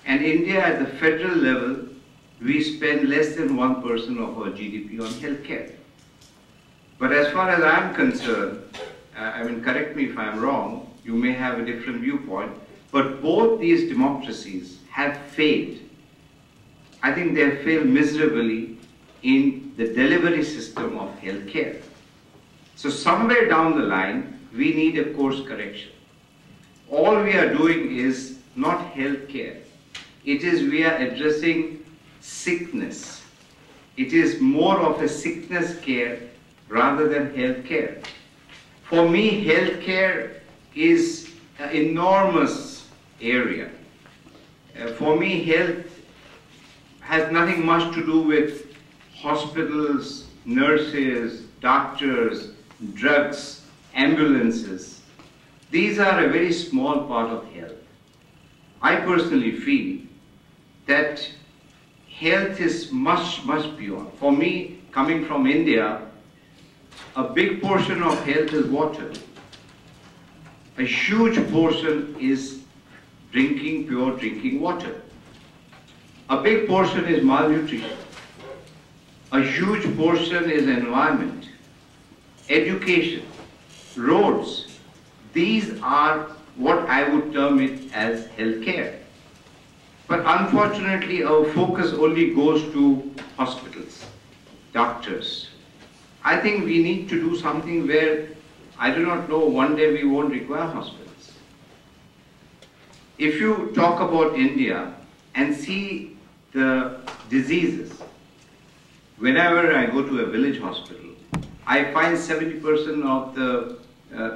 And India at the federal level, we spend less than 1% of our GDP on healthcare. But as far as I'm concerned, correct me if I'm wrong, you may have a different viewpoint, but both these democracies have failed. I think they have failed miserably in the delivery system of healthcare. So somewhere down the line, we need a course correction. All we are doing is not healthcare. It is we are addressing sickness. It is more of a sickness care rather than health care. For me, health care is an enormous area. For me, health has nothing much to do with hospitals, nurses, doctors, drugs, ambulances. These are a very small part of health. I personally feel that health is much, much beyond. For me, coming from India, a big portion of health is water. A huge portion is pure drinking water. A big portion is malnutrition. A huge portion is environment, education, roads. These are what I would term it as healthcare. But unfortunately, our focus only goes to hospitals, doctors. I think we need to do something where, I do not know, one day we won't require hospitals. If you talk about India and see the diseases, whenever I go to a village hospital, I find 70% of the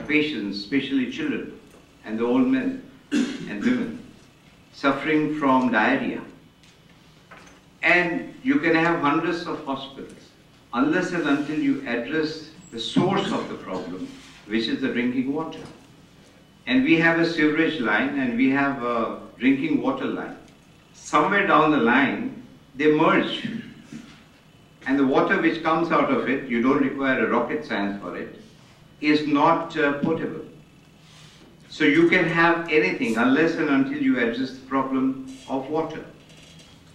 patients, especially children and the old men and women, suffering from diarrhea. And you can have hundreds of hospitals unless and until you address the source of the problem, which is the drinking water. And we have a sewerage line and we have a drinking water line. Somewhere down the line, they merge. And the water which comes out of it, you don't require a rocket science for it, is not potable. So you can have anything unless and until you address the problem of water,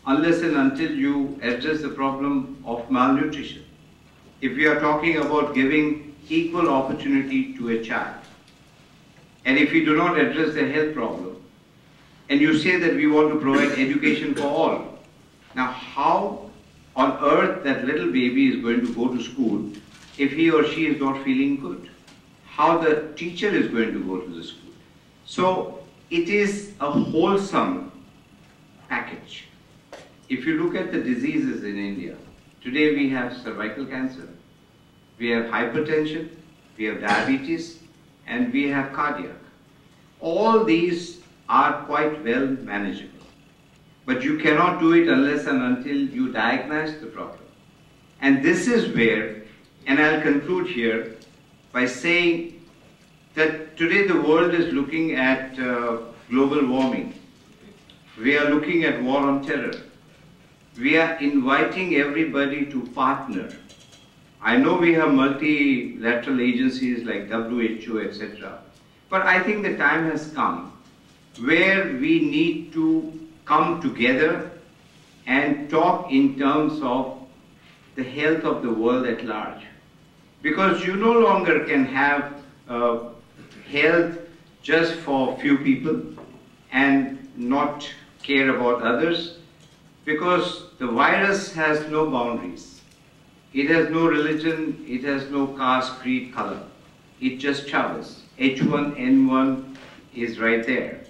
unless and until you address the problem of malnutrition. If we are talking about giving equal opportunity to a child, and if we do not address the health problem, and you say that we want to provide education for all, now how on earth that little baby is going to go to school if he or she is not feeling good? How the teacher is going to go to the school? So it is a wholesome package. If you look at the diseases in India, today we have cervical cancer, we have hypertension, we have diabetes, and we have cardiac. All these are quite well manageable. But you cannot do it unless and until you diagnose the problem. And this is where, and I'll conclude here by saying that today the world is looking at global warming. We are looking at war on terror. We are inviting everybody to partner. I know we have multilateral agencies like WHO, etc. But I think the time has come where we need to come together and talk in terms of the health of the world at large. Because you no longer can have health just for few people and not care about others, because the virus has no boundaries. It has no religion, it has no caste, creed, color. It just travels. H1N1 is right there.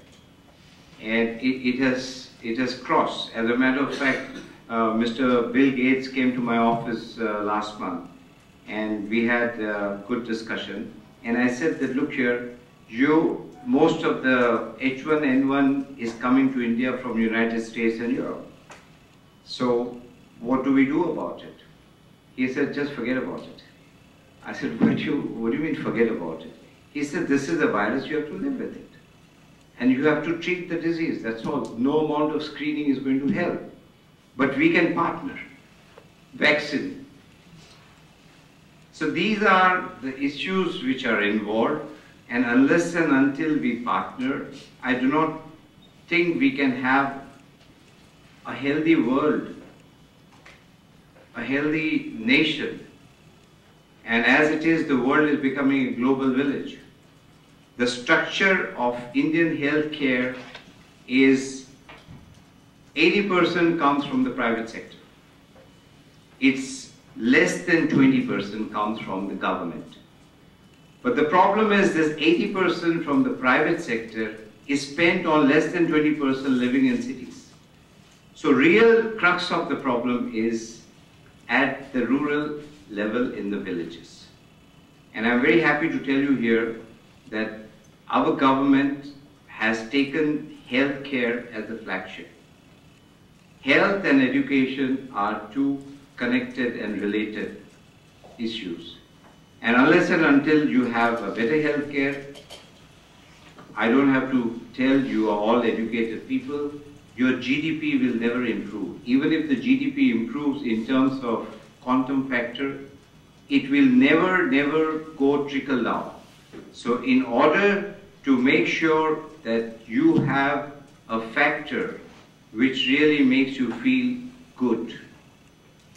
And it has crossed. As a matter of fact, Mr. Bill Gates came to my office last month and we had a good discussion. And I said that, look here, most of the H1N1 is coming to India from United States and Europe. So what do we do about it? He said, just forget about it. I said, what do you mean forget about it? He said, this is a virus, you have to live with it. And you have to treat the disease, that's all. No amount of screening is going to help. But we can partner. Vaccine. So these are the issues which are involved, and unless and until we partner, I do not think we can have a healthy world, a healthy nation, and as it is, the world is becoming a global village. The structure of Indian healthcare is 80% comes from the private sector. It's less than 20% comes from the government. But the problem is this 80% from the private sector is spent on less than 20% living in cities. So real crux of the problem is at the rural level in the villages. And I'm very happy to tell you here that our government has taken healthcare as a flagship. Health and education are two connected and related issues. And unless and until you have a better healthcare, I don't have to tell you are all educated people, your GDP will never improve. Even if the GDP improves in terms of quantum factor, it will never go trickle down. So in order to make sure that you have a factor which really makes you feel good,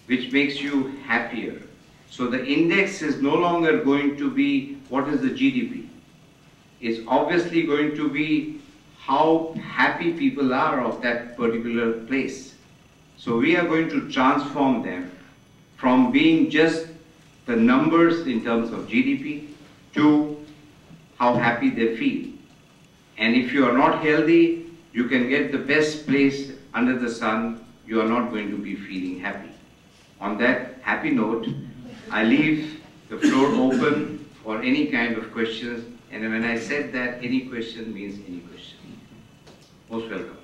which makes you happier. So the index is no longer going to be what is the GDP. It's obviously going to be how happy people are of that particular place. So we are going to transform them from being just the numbers in terms of GDP to how happy they feel. And if you are not healthy, you can get the best place under the sun, you are not going to be feeling happy. On that happy note, I leave the floor open for any kind of questions. And when I said that, any question means any question. Most welcome.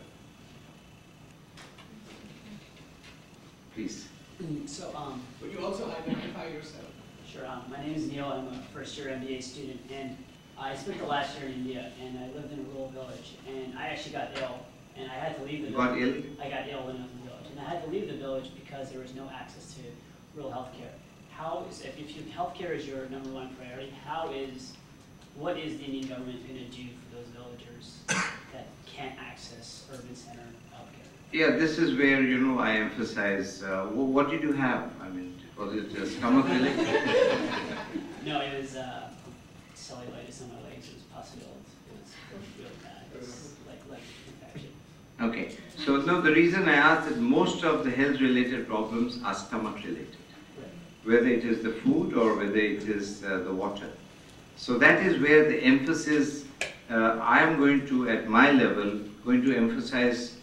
Please. So, would you also identify yourself? Sure. My name is Neil. I'm a first-year MBA student, and I spent the last year in India, and I lived in a rural village, and I actually got ill, and I had to leave the village. You got ill? I got ill when I was in the village, and I had to leave the village because there was no access to rural healthcare. How is, if healthcare is your #1 priority, what is the Indian government going to do for those villagers that can't access urban center healthcare? Yeah, this is where, I emphasize, what did you have? I mean, was it a stomach related? No, it was cellulitis on my legs. It was pustules. It was really bad. It was like infection. Okay, so no, the reason I asked is most of the health-related problems are stomach-related, whether it is the food or whether it is the water. So that is where the emphasis, I am going to, at my level, going to emphasize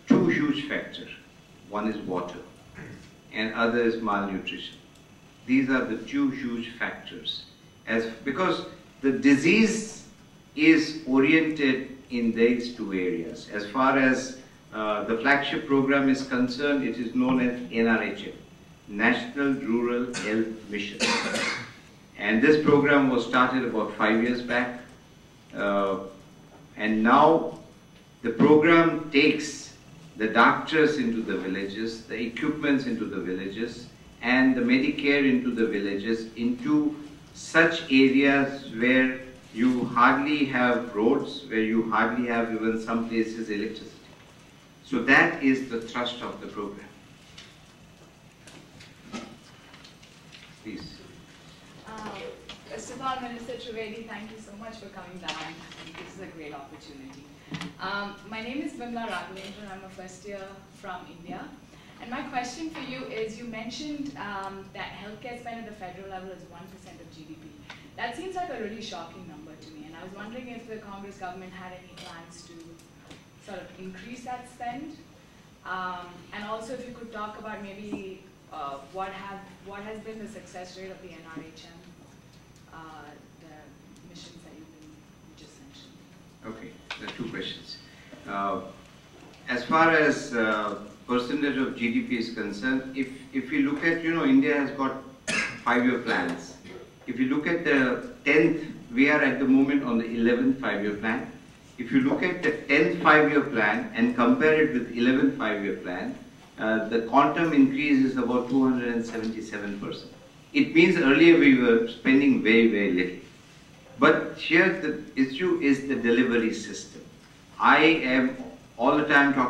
two huge factors. One is water and other is malnutrition. These are the two huge factors. Because the disease is oriented in these two areas. As far as the flagship program is concerned, it is known as NRHM, National Rural Health Mission. And this program was started about 5 years back. And now the program takes the doctors into the villages, the equipments into the villages, and the Medicare into the villages, into such areas where you hardly have roads, where you hardly have even some places electricity. So that is the thrust of the program. Please. First of all, Minister Trivedi, thank you so much for coming down. This is a great opportunity. My name is Vimla Raghavendran. I'm a first year from India. And my question for you is, you mentioned that healthcare spend at the federal level is 1% of GDP. That seems like a really shocking number to me. And I was wondering if the Congress government had any plans to sort of increase that spend. And also if you could talk about maybe what has been the success rate of the NRHM, the missions that you just mentioned. Okay, there are two questions. As far as percentage of GDP is concerned, if you look at, India has got 5-year plans. If you look at the 10th, we are at the moment on the 11th 5-year plan. If you look at the 10th 5-year plan and compare it with 11th 5-year plan, the quantum increase is about 277%. It means earlier we were spending very, very little. But here the issue is the delivery system. I am all the time talking